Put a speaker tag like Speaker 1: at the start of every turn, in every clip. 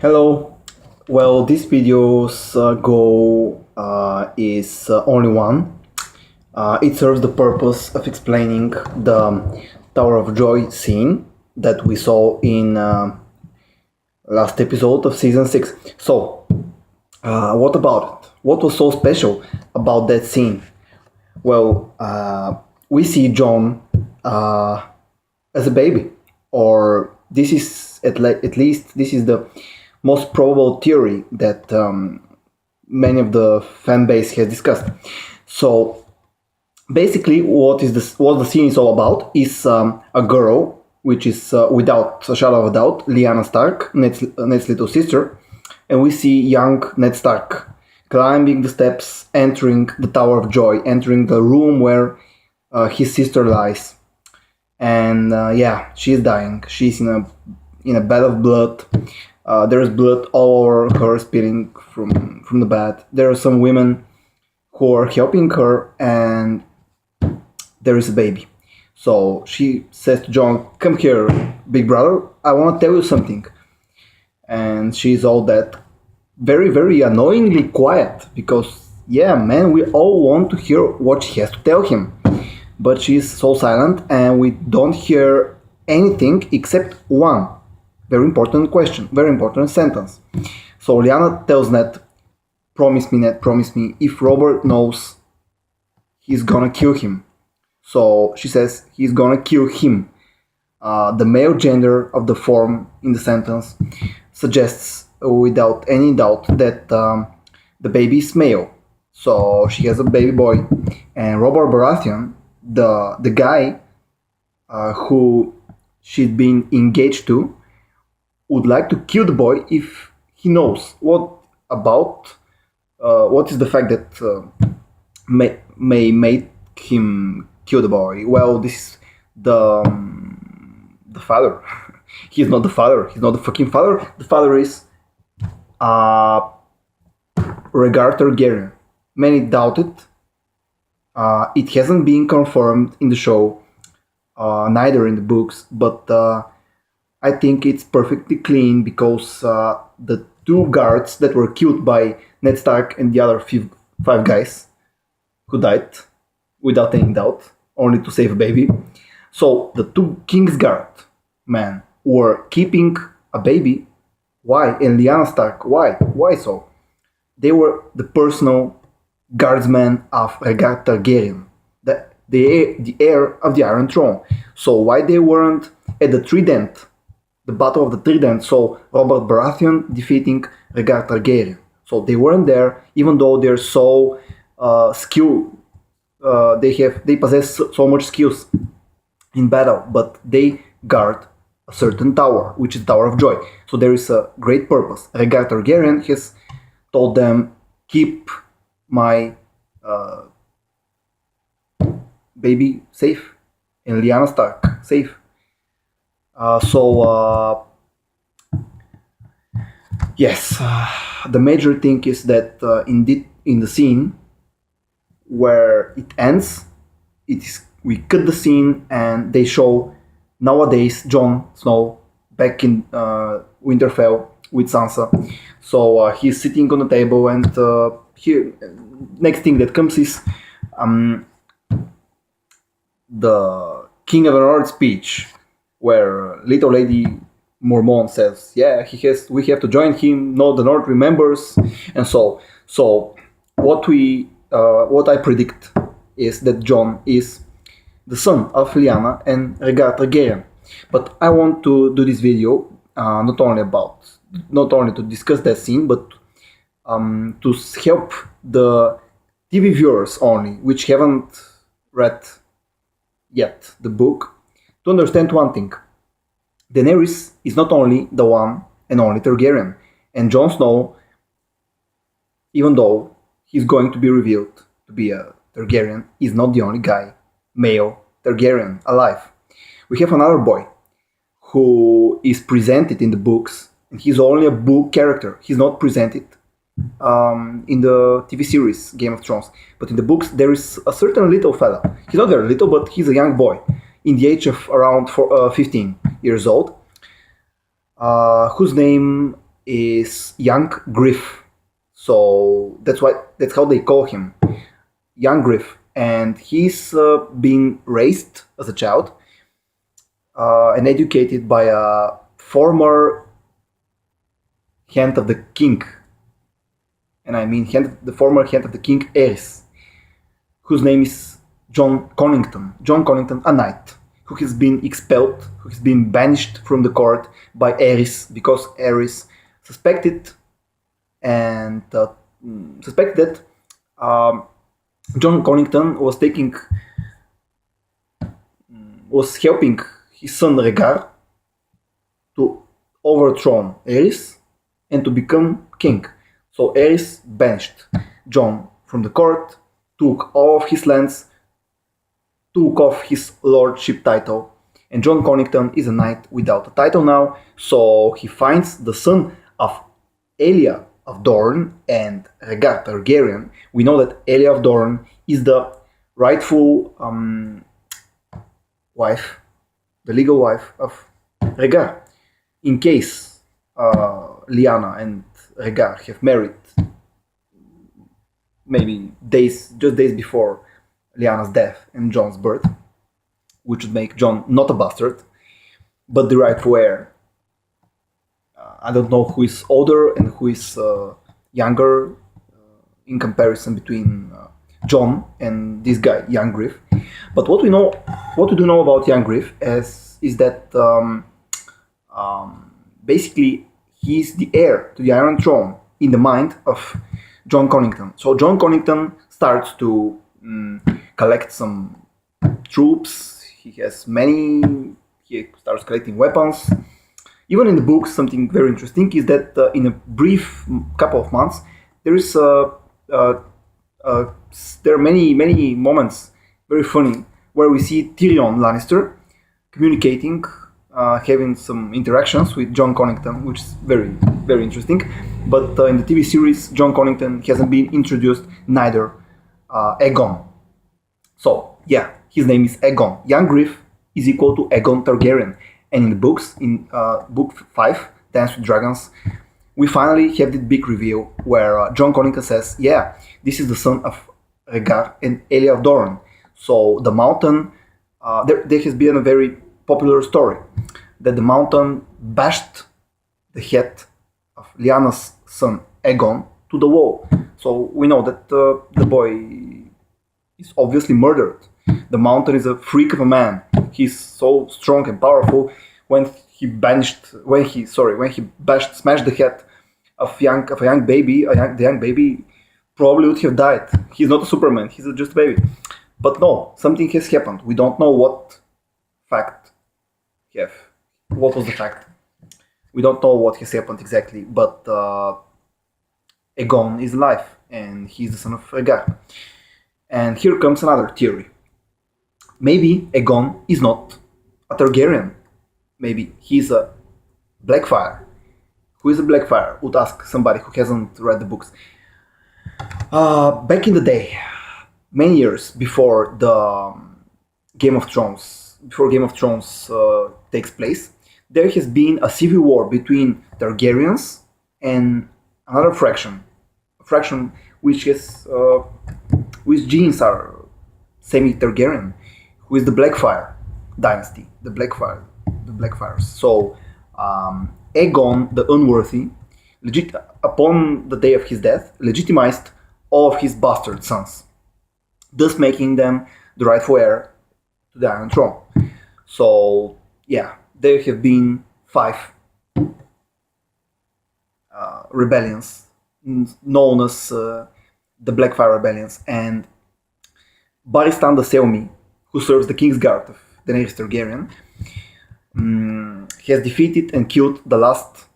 Speaker 1: Hello. Well, this video's goal is only one. It serves the purpose of explaining the Tower of Joy scene that we saw in last episode of season 6. So, what about it? What was so special about that scene? Well, we see John as a baby, or this is at least this is the most probable theory that many of the fan base has discussed. So basically, what the scene is all about is a girl, which is without a shadow of a doubt Lyanna Stark, Ned's little sister, and we see young Ned Stark climbing the steps, entering the Tower of Joy, entering the room where his sister lies, and yeah, she's dying. She's in a bed of blood. There's blood all over her, spilling from the bed. There are some women who are helping her, and there is a baby. So she says to John, "Come here, big brother. I want to tell you something." And she's all that very, very annoyingly quiet because, yeah, man, we all want to hear what she has to tell him. But she's so silent, and we don't hear anything except one very important question, very important sentence. So Lyanna tells Ned, Ned, promise me, if Robert knows, he's gonna kill him." So she says he's gonna kill him. The male gender of the form in the sentence suggests without any doubt that the baby is male. So she has a baby boy, and Robert Baratheon, the guy who she'd been engaged to, would like to kill the boy if he knows what is the fact that may make him kill the boy. Well, this is the father. He's not the father. He's not the fucking father. The father is Rhaegar Targaryen. Many doubt it. It hasn't been confirmed in the show, neither in the books, but I think it's perfectly clean because the two guards that were killed by Ned Stark and the other five guys who died without any doubt, only to save a baby. So the two Kingsguard men were keeping a baby. Why? And Lyanna Stark, why? Why so? They were the personal guardsmen of Rhaegar Targaryen, the heir of the Iron Throne. So why they weren't at the Trident, the Battle of the Trident, so Robert Baratheon defeating Rhaegar Targaryen? So they weren't there, even though they're so skilled. They possess so much skills in battle, but they guard a certain tower, which is Tower of Joy. So there is a great purpose. Rhaegar Targaryen has told them, keep my baby safe, and Lyanna Stark safe. Yes, the major thing is that in the scene where it ends, we cut the scene and they show nowadays Jon Snow back in Winterfell with Sansa. So he's sitting on the table, and here next thing that comes is the King of the North speech, where little lady Mormont says, "Yeah, we have to join him. No, the North remembers." And so what I predict is that Jon is the son of Lyanna and Rhaegar Targaryen. But I want to do this video not only to discuss that scene, but to help the TV viewers only, which haven't read yet the book, to understand one thing. Daenerys is not only the one and only Targaryen, and Jon Snow, even though he's going to be revealed to be a Targaryen, is not the only guy, male Targaryen, alive. We have another boy who is presented in the books, and he's only a book character. He's not presented in the TV series Game of Thrones, but in the books there is a certain little fella. He's not very little, but he's a young boy in the age of around 15 years old, whose name is young Griff. So that's how they call him, young Griff, and he's being raised as a child and educated by a former hand of the king, and I mean the former hand of the king Aerys, whose name is John Connington. John Connington, a knight who has been expelled, who has been banished from the court by Aerys because Aerys suspected that John Connington was helping his son Rhaegar to overthrow Aerys and to become king. So Aerys banished John from the court, took all of his lands, took off his lordship title, and John Connington is a knight without a title now, so he finds the son of Elia of Dorne and Rhaegar Targaryen. We know that Elia of Dorne is the rightful wife, the legal wife of Rhaegar. In case Lyanna and Rhaegar have married maybe just days before Lyanna's death and Jon's birth, which would make Jon not a bastard, but the rightful heir. I don't know who is older and who is younger in comparison between Jon and this guy, young Griff. But what we do know about young Griff is that basically he's the heir to the Iron Throne in the mind of John Connington. So John Connington starts to collect some troops. He starts collecting weapons. Even in the books, something very interesting is that in a brief couple of months, there are many moments, very funny, where we see Tyrion Lannister communicating, having some interactions with John Connington, which is very, very interesting. But in the TV series, John Connington hasn't been introduced, neither Eagon. So, yeah, his name is Eagon. Young Griff is equal to Aegon Targaryen. And in the books, in book 5, Dance with Dragons, we finally have the big reveal where John Connington says, yeah, this is the son of Rhaegar and Elia of Dorne. So the mountain, there has been a very popular story that the mountain bashed the head of Lyanna's son Eagon to the wall. So we know that the boy is obviously murdered. The mountain is a freak of a man. He's so strong and powerful. When he smashed the head of a young baby, the young baby probably would have died. He's not a Superman. He's just a baby. But no, something has happened. We don't know what was the fact. We don't know what has happened exactly. But Aegon is alive, and he's the son of Rhaegar. And here comes another theory. Maybe Aegon is not a Targaryen. Maybe he's a Blackfire. Who is a Blackfire? Would ask somebody who hasn't read the books. Back in the day, many years before the Game of Thrones takes place, there has been a civil war between Targaryens and another faction, which genes are semi-Targaryen, who is the Blackfire dynasty, the Blackfires. So Aegon the Unworthy, upon the day of his death, legitimized all of his bastard sons, thus making them the rightful heir to the Iron Throne. So yeah, there have been 5 rebellions known as the Blackfire rebellions, and Barristan the Selmy, who serves the Kingsguard of Daenerys Targaryen, has defeated and killed the last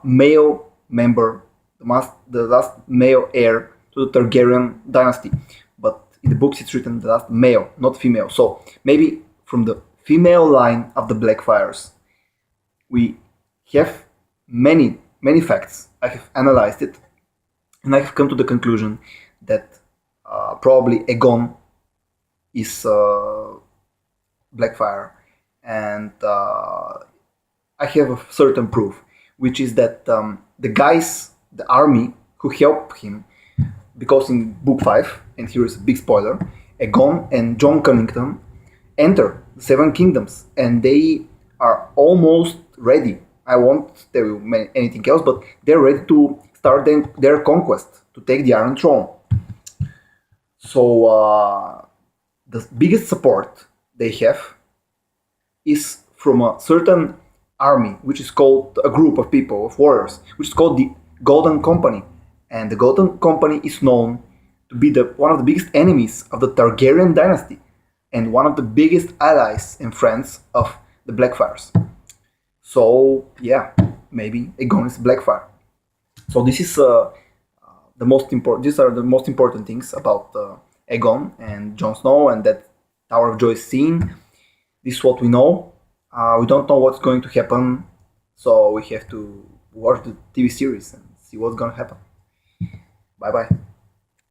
Speaker 1: male member, the last male heir to the Targaryen dynasty. But in the books it's written the last male, not female. So maybe from the female line of the Blackfires, we have many facts. I have analyzed it, and I have come to the conclusion that probably Aegon is Blackfire, and I have a certain proof. which is that the guys, the army who help him, because in book 5, and here is a big spoiler, Eagon and John Cunnington enter the Seven Kingdoms, and they are almost ready. I won't tell you anything else, but they're ready to start their conquest, to take the Iron Throne. So the biggest support they have is from a certain army, which is called a group of people, of warriors, which is called the Golden Company. And the Golden Company is known to be one of the biggest enemies of the Targaryen dynasty and one of the biggest allies and friends of the Blackfires. So yeah, maybe Eagon is Blackfire. So this is the most important. These are the most important things about Eagon and Jon Snow and that Tower of Joy scene. This is what we know. We don't know what's going to happen, so we have to watch the TV series and see what's going to happen. Bye bye.